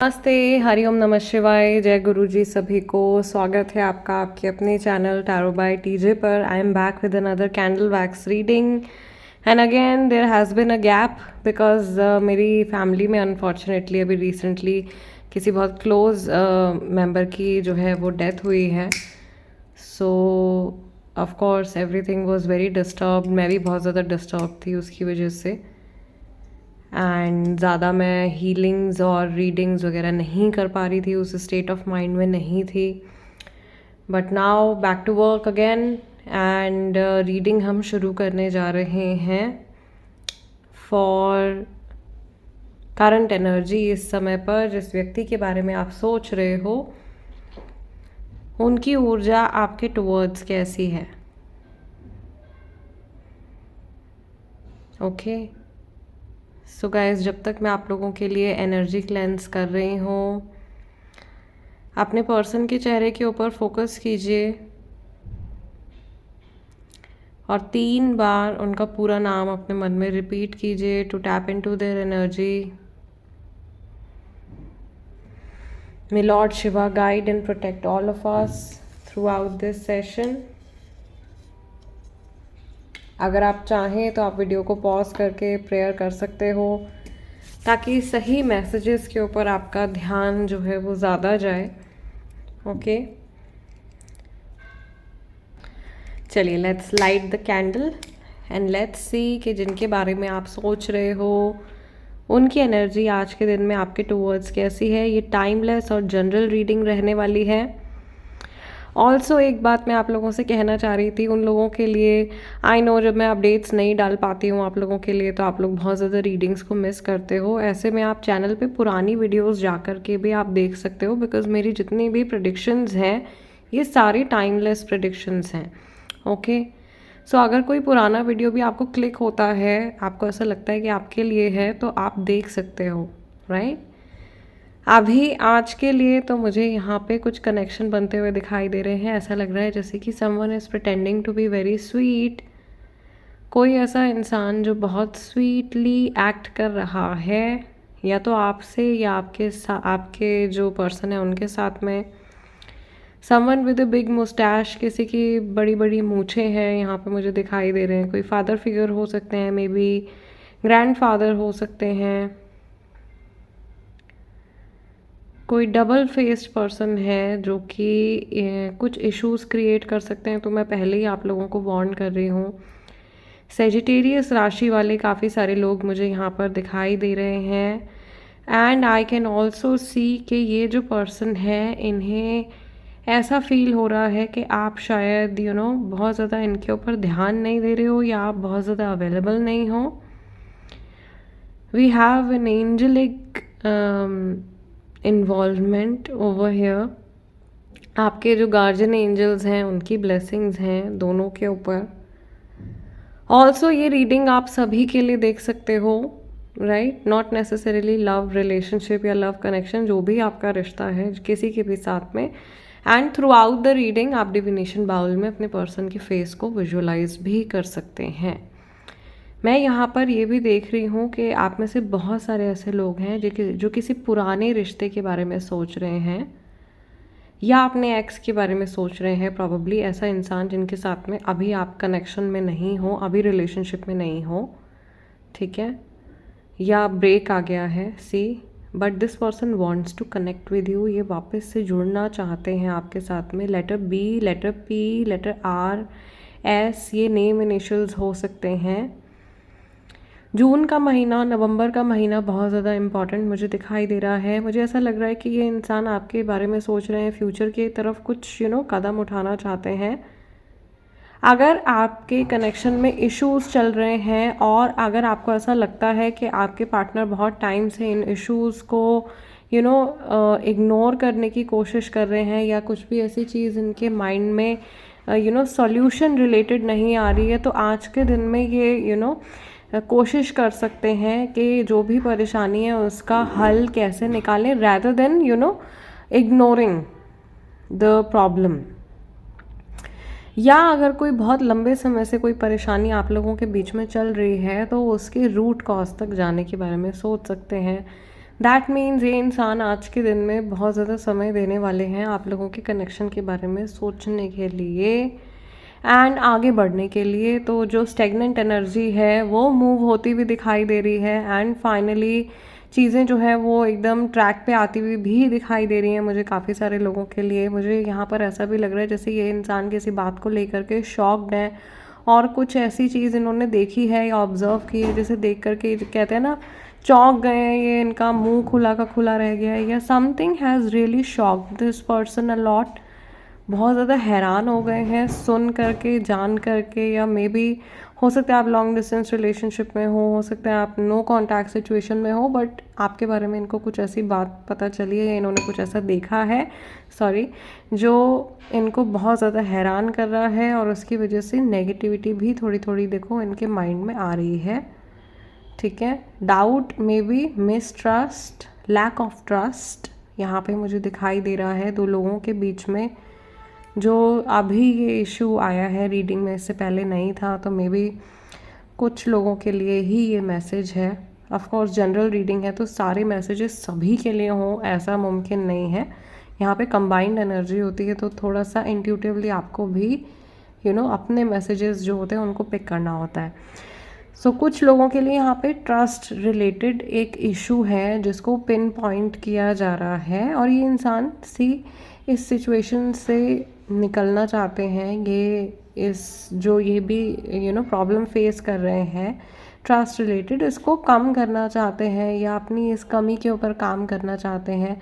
नमस्ते, हरिओम नमः शिवाय, जय गुरु जी सभी को। स्वागत है आपका आपके अपने चैनल टैरो बाय टीजे पर। I am back with another candle wax reading and again there has been a gap because मेरी फैमिली में अनफॉर्चुनेटली अभी रिसेंटली किसी बहुत क्लोज मेंबर की जो है वो डेथ हुई है। सो of course everything was very disturb. मैं भी बहुत ज़्यादा डिस्टर्ब थी उसकी वजह से एंड ज़्यादा मैं हीलिंग्स और रीडिंग्स वगैरह नहीं कर पा रही थी, उस स्टेट ऑफ माइंड में नहीं थी। But now back to work again and reading हम शुरू करने जा रहे हैं फॉर करंट एनर्जी। इस समय पर जिस व्यक्ति के बारे में आप सोच रहे हो उनकी ऊर्जा आपके टुवर्ड्स कैसी है। ओके सो गाइस, जब तक मैं आप लोगों के लिए एनर्जी क्लेंस कर रही हूँ, अपने पर्सन के चेहरे के ऊपर फोकस कीजिए और 3 बार उनका पूरा नाम अपने मन में रिपीट कीजिए to tap into their energy. May lord Shiva guide and protect all of us throughout this session. अगर आप चाहें तो आप वीडियो को पॉज करके प्रेयर कर सकते हो ताकि सही मैसेजेस के ऊपर आपका ध्यान जो है वो ज़्यादा जाए। ओके चलिए, let's light the candle and let's see कि जिनके बारे में आप सोच रहे हो उनकी एनर्जी आज के दिन में आपके टूवर्ड्स कैसी है। ये टाइमलेस और जनरल रीडिंग रहने वाली है। ऑल्सो एक बात मैं आप लोगों से कहना चाह रही थी उन लोगों के लिए, आई नो जब मैं अपडेट्स नहीं डाल पाती हूँ आप लोगों के लिए तो आप लोग बहुत ज़्यादा रीडिंग्स को मिस करते हो। ऐसे में आप चैनल पे पुरानी वीडियोस जा कर के भी आप देख सकते हो बिकॉज मेरी जितनी भी प्रेडिक्शंस हैं ये सारी टाइमलेस प्रेडिक्शंस हैं। ओके सो अगर कोई पुराना वीडियो भी आपको क्लिक होता है, आपको ऐसा लगता है कि आपके लिए है, तो आप देख सकते हो, राइट। अभी आज के लिए तो मुझे यहाँ पे कुछ कनेक्शन बनते हुए दिखाई दे रहे हैं। ऐसा लग रहा है जैसे कि someone is pretending to be very sweet. कोई ऐसा इंसान जो बहुत स्वीटली एक्ट कर रहा है, या तो आपसे या आपके जो पर्सन है उनके साथ में। Someone with a big Moustache, किसी की बड़ी बड़ी मूछें हैं यहाँ पे मुझे दिखाई दे रहे हैं। कोई फादर फिगर हो सकते हैं, मे बी ग्रैंडफादर हो सकते हैं। कोई डबल फेस्ड पर्सन है जो कि कुछ इश्यूज क्रिएट कर सकते हैं, तो मैं पहले ही आप लोगों को वार्न कर रही हूँ। सेजिटेरियस राशि वाले काफ़ी सारे लोग मुझे यहाँ पर दिखाई दे रहे हैं and I can also see कि ये जो पर्सन है इन्हें ऐसा फील हो रहा है कि आप शायद बहुत ज़्यादा इनके ऊपर ध्यान नहीं दे रहे हो या आप बहुत ज़्यादा अवेलेबल नहीं हो। We have an angelic involvement over here. आपके जो गार्जियन एंजल्स हैं उनकी ब्लेसिंग्स हैं दोनों के ऊपर। ऑल्सो ये रीडिंग आप सभी के लिए देख सकते हो, right. Not necessarily love relationship या लव कनेक्शन, जो भी आपका रिश्ता है किसी के भी साथ में। And through out the reading आप डिविनेशन बाउल में अपने पर्सन के फेस को विजुअलाइज भी कर सकते हैं। मैं यहाँ पर ये भी देख रही हूँ कि आप में से बहुत सारे ऐसे लोग हैं जो किसी पुराने रिश्ते के बारे में सोच रहे हैं या अपने एक्स के बारे में सोच रहे हैं। प्रॉबेबली ऐसा इंसान जिनके साथ में अभी आप कनेक्शन में नहीं हो, अभी रिलेशनशिप में नहीं हो, ठीक है, या ब्रेक आ गया है। See but this person wants to connect with you. ये वापस से जुड़ना चाहते हैं आपके साथ में। Letter B, letter P, letter R, S, ये नेम इनिशियल्स हो सकते हैं। जून का महीना, नवंबर का महीना बहुत ज़्यादा इम्पॉर्टेंट मुझे दिखाई दे रहा है। मुझे ऐसा लग रहा है कि ये इंसान आपके बारे में सोच रहे हैं, फ्यूचर की तरफ कुछ कदम उठाना चाहते हैं। अगर आपके कनेक्शन में इश्यूज चल रहे हैं और अगर आपको ऐसा लगता है कि आपके पार्टनर बहुत टाइम से इन इश्यूज़ को इग्नोर करने की कोशिश कर रहे हैं या कुछ भी ऐसी चीज़ इनके माइंड में सॉल्यूशन रिलेटेड नहीं आ रही है, तो आज के दिन में ये कोशिश कर सकते हैं कि जो भी परेशानी है उसका हल कैसे निकालें, rather than ignoring the problem. या अगर कोई बहुत लंबे समय से कोई परेशानी आप लोगों के बीच में चल रही है तो उसके रूट कॉज तक जाने के बारे में सोच सकते हैं। दैट मीन्स ये इंसान आज के दिन में बहुत ज़्यादा समय देने वाले हैं आप लोगों के कनेक्शन के बारे में सोचने के लिए एंड आगे बढ़ने के लिए। तो जो स्टेगनेंट एनर्जी है वो मूव होती हुई दिखाई दे रही है एंड फाइनली चीज़ें जो है वो एकदम ट्रैक पे आती हुई भी दिखाई दे रही हैं मुझे काफ़ी सारे लोगों के लिए। मुझे यहाँ पर ऐसा भी लग रहा है जैसे ये इंसान किसी बात को लेकर के शॉक्ड है और कुछ ऐसी चीज़ इन्होंने देखी है या ऑब्जर्व की है जिसे देख करके कहते हैं ना चौंक गए हैं, ये इनका मुंह खुला का खुला रह गया है या something has really shocked this person a lot. बहुत ज़्यादा हैरान हो गए हैं सुन करके जान करके, या मे बी हो सकता है आप लॉन्ग डिस्टेंस रिलेशनशिप में हो सकता है आप नो कांटेक्ट सिचुएशन में हो, बट आपके बारे में इनको कुछ ऐसी बात पता चली है, इन्होंने कुछ ऐसा देखा है जो इनको बहुत ज़्यादा हैरान कर रहा है और उसकी वजह से नेगेटिविटी भी थोड़ी थोड़ी देखो इनके माइंड में आ रही है। ठीक है, doubt, maybe mistrust, lack of trust यहाँ पे मुझे दिखाई दे रहा है दो लोगों के बीच में। जो अभी ये इशू आया है रीडिंग में, इससे पहले नहीं था, तो मे बी कुछ लोगों के लिए ही ये मैसेज है। ऑफ कोर्स जनरल रीडिंग है तो सारे मैसेजेस सभी के लिए हों ऐसा मुमकिन नहीं है। यहाँ पे कंबाइंड एनर्जी होती है तो थोड़ा सा इंट्यूटिवली आपको भी अपने मैसेजेस जो होते हैं उनको पिक करना होता है। सो कुछ लोगों के लिए यहाँ पे ट्रस्ट रिलेटेड एक इशू है जिसको पिन पॉइंट किया जा रहा है और ये इंसान इस सिचुएशन से निकलना चाहते हैं। ये भी प्रॉब्लम फेस कर रहे हैं ट्रस्ट रिलेटेड, इसको कम करना चाहते हैं या अपनी इस कमी के ऊपर काम करना चाहते हैं,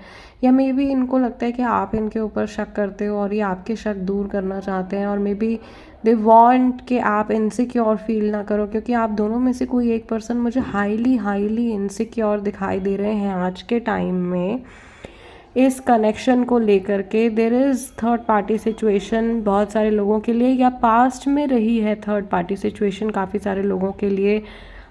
या मे बी इनको लगता है कि आप इनके ऊपर शक करते हो और ये आपके शक दूर करना चाहते हैं, और मे बी दे वांट कि आप इनसिक्योर फील ना करो, क्योंकि आप दोनों में से कोई एक पर्सन मुझे हाईली इनसिक्योर दिखाई दे रहे हैं आज के टाइम में इस कनेक्शन को लेकर के। There is third party situation बहुत सारे लोगों के लिए, या पास्ट में रही है थर्ड पार्टी सिचुएशन काफ़ी सारे लोगों के लिए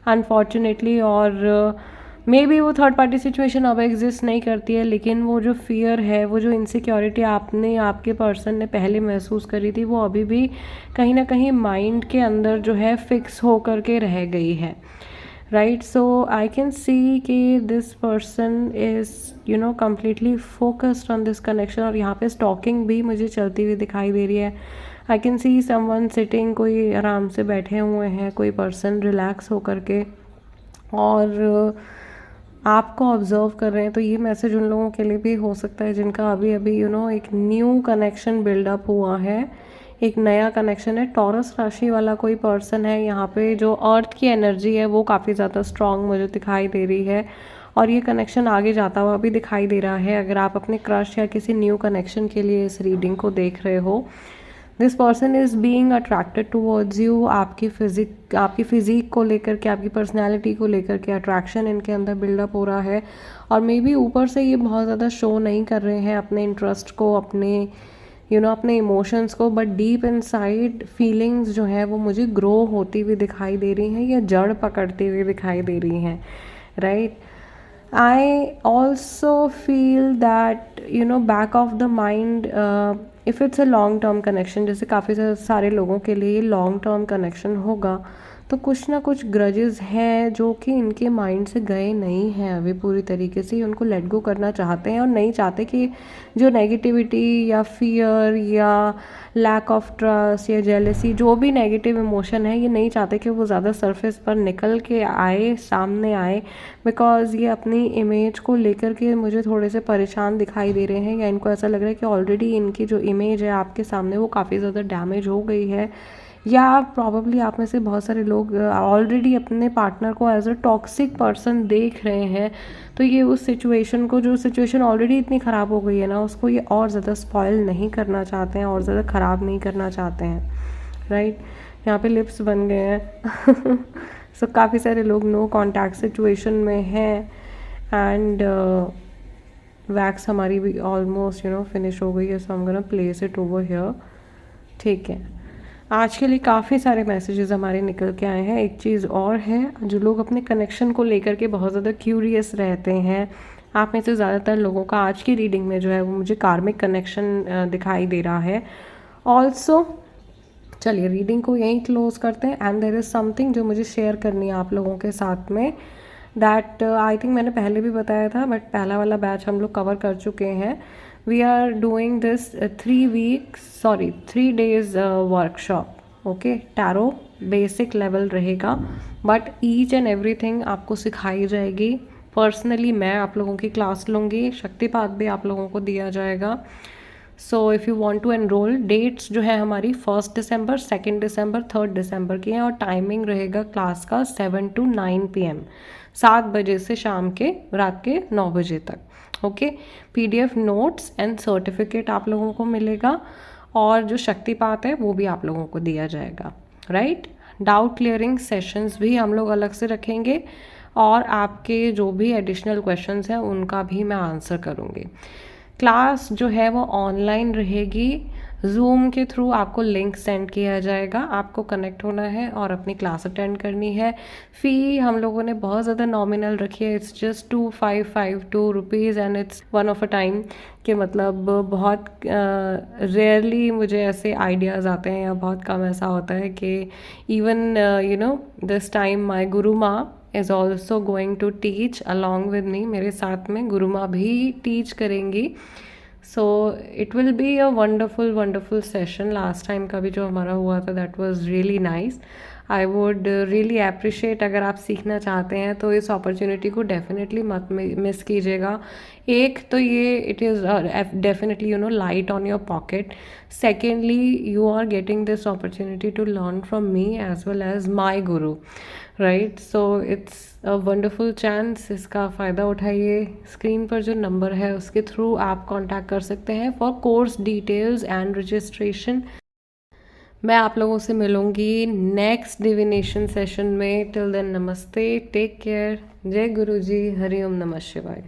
अनफॉर्चुनेटली, और मे बी वो थर्ड पार्टी सिचुएशन अब एग्जिस्ट नहीं करती है, लेकिन वो जो फियर है, वो जो इनसिक्योरिटी आपके पर्सन ने पहले महसूस करी थी, वो अभी भी कहीं ना कहीं माइंड के अंदर जो है फिक्स हो करके रह गई है। Right, so I can see कि this person is completely focused on this connection, और यहाँ पे स्टॉकिंग भी मुझे चलती हुई दिखाई दे रही है। I can see someone sitting, कोई आराम से बैठे हुए हैं, कोई पर्सन रिलैक्स होकर के और आपको ऑब्जर्व कर रहे हैं। तो ये मैसेज उन लोगों के लिए भी हो सकता है जिनका अभी अभी एक न्यू कनेक्शन बिल्डअप हुआ है, एक नया कनेक्शन है। टॉरस राशि वाला कोई पर्सन है यहाँ पे, जो अर्थ की एनर्जी है वो काफ़ी ज़्यादा स्ट्रांग मुझे दिखाई दे रही है और ये कनेक्शन आगे जाता हुआ भी दिखाई दे रहा है। अगर आप अपने क्रश या किसी न्यू कनेक्शन के लिए इस रीडिंग को देख रहे हो, this person is being attracted towards you. आपकी फिजिक को लेकर के, आपकी पर्सनैलिटी को लेकर के अट्रैक्शन इनके अंदर बिल्डअप हो रहा है, और मे बी ऊपर से ये बहुत ज़्यादा शो नहीं कर रहे हैं अपने इंटरेस्ट को, अपने अपने इमोशंस को, बट डीप इनसाइड फीलिंग्स जो है वो मुझे ग्रो होती हुई दिखाई दे रही हैं या जड़ पकड़ती हुई दिखाई दे रही हैं। Right, I also feel that back of the mind, if it's a long term connection, जैसे काफ़ी सारे लोगों के लिए ये लॉन्ग टर्म कनेक्शन होगा, तो कुछ ना कुछ ग्रजेस हैं जो कि इनके माइंड से गए नहीं हैं अभी पूरी तरीके से, उनको लेट गो करना चाहते हैं और नहीं चाहते कि जो नेगेटिविटी या फियर या लैक ऑफ ट्रस्ट या जेलसी, जो भी नेगेटिव इमोशन है, ये नहीं चाहते कि वो ज़्यादा सरफेस पर निकल के आए, सामने आए, बिकॉज़ ये अपनी इमेज को लेकर के मुझे थोड़े से परेशान दिखाई दे रहे हैं, या इनको ऐसा लग रहा है कि ऑलरेडी इनकी जो इमेज है आपके सामने वो काफ़ी ज़्यादा डैमेज हो गई है, या प्रॉबेबली आप में से बहुत सारे लोग ऑलरेडी अपने पार्टनर को एज अ टॉक्सिक पर्सन देख रहे हैं। तो ये उस सिचुएशन को, जो सिचुएशन ऑलरेडी इतनी ख़राब हो गई है ना, उसको ये और ज़्यादा स्पॉइल नहीं करना चाहते हैं, और ज़्यादा ख़राब नहीं करना चाहते हैं। राइट, यहाँ पे लिप्स बन गए हैं सो काफ़ी सारे लोग नो कॉन्टैक्ट सिचुएशन में हैं, एंड वैक्स हमारी भी ऑलमोस्ट फिनिश हो गई है, सो हम gonna place it over here. ठीक है, आज के लिए काफ़ी सारे मैसेजेस हमारे निकल के आए हैं। एक चीज़ और है, जो लोग अपने कनेक्शन को लेकर के बहुत ज़्यादा क्यूरियस रहते हैं, आप में से ज़्यादातर लोगों का आज की रीडिंग में जो है वो मुझे कार्मिक कनेक्शन दिखाई दे रहा है। ऑल्सो चलिए रीडिंग को यहीं क्लोज करते हैं, एंड देयर इज़ समथिंग जो मुझे शेयर करनी है आप लोगों के साथ में, दैट आई थिंक मैंने पहले भी बताया था, बट पहला वाला बैच हम लोग कवर कर चुके हैं. We are doing this 3 days workshop. Okay, tarot basic level रहेगा, बट ईच एंड एवरीथिंग आपको सिखाई जाएगी. पर्सनली मैं आप लोगों की क्लास लूँगी, शक्तिपात भी आप लोगों को दिया जाएगा. So if you want to enroll, dates जो है हमारी 1 दिसंबर, 2 दिसंबर, 3 दिसंबर की हैं, और टाइमिंग रहेगा क्लास का 7 to 9 PM, 7 बजे से शाम के रात के 9 बजे तक. Okay, PDF notes and certificate आप लोगों को मिलेगा, और जो शक्तिपात है वो भी आप लोगों को दिया जाएगा. राइट, डाउट क्लियरिंग सेशंस भी हम लोग अलग से रखेंगे, और आपके जो भी एडिशनल क्वेश्चंस हैं उनका भी मैं आंसर करूँगी. क्लास जो है वो ऑनलाइन रहेगी. जूम के थ्रू आपको लिंक सेंड किया जाएगा, आपको कनेक्ट होना है और अपनी क्लास अटेंड करनी है. फ़ी हम लोगों ने बहुत ज़्यादा नॉमिनल रखी है. It's just 2552 rupees, and it's one of a time. कि मतलब बहुत रेयरली मुझे ऐसे आइडियाज़ आते हैं, या बहुत कम ऐसा होता है कि even this time my Guru Maa is also going to teach along with me. मेरे साथ में गुरु माँ भी टीच करेंगी. So it will be a wonderful wonderful session. Last time का भी जो हमारा हुआ था, that was really nice. I would really appreciate, अगर आप सीखना चाहते हैं तो इस अपॉर्चुनिटी को डेफिनेटली मत मिस कीजिएगा. एक तो ये it is definitely light on your pocket. Secondly, you are getting this opportunity to learn from me as well as my guru. Right, so it's a wonderful chance. इसका फ़ायदा उठाइए. स्क्रीन पर जो नंबर है उसके थ्रू आप कांटेक्ट कर सकते हैं for course details and registration. मैं आप लोगों से मिलूंगी नेक्स्ट डिविनेशन सेशन में. टिल देन, नमस्ते, टेक केयर, जय गुरु जी, हरि ओम नमः शिवाय.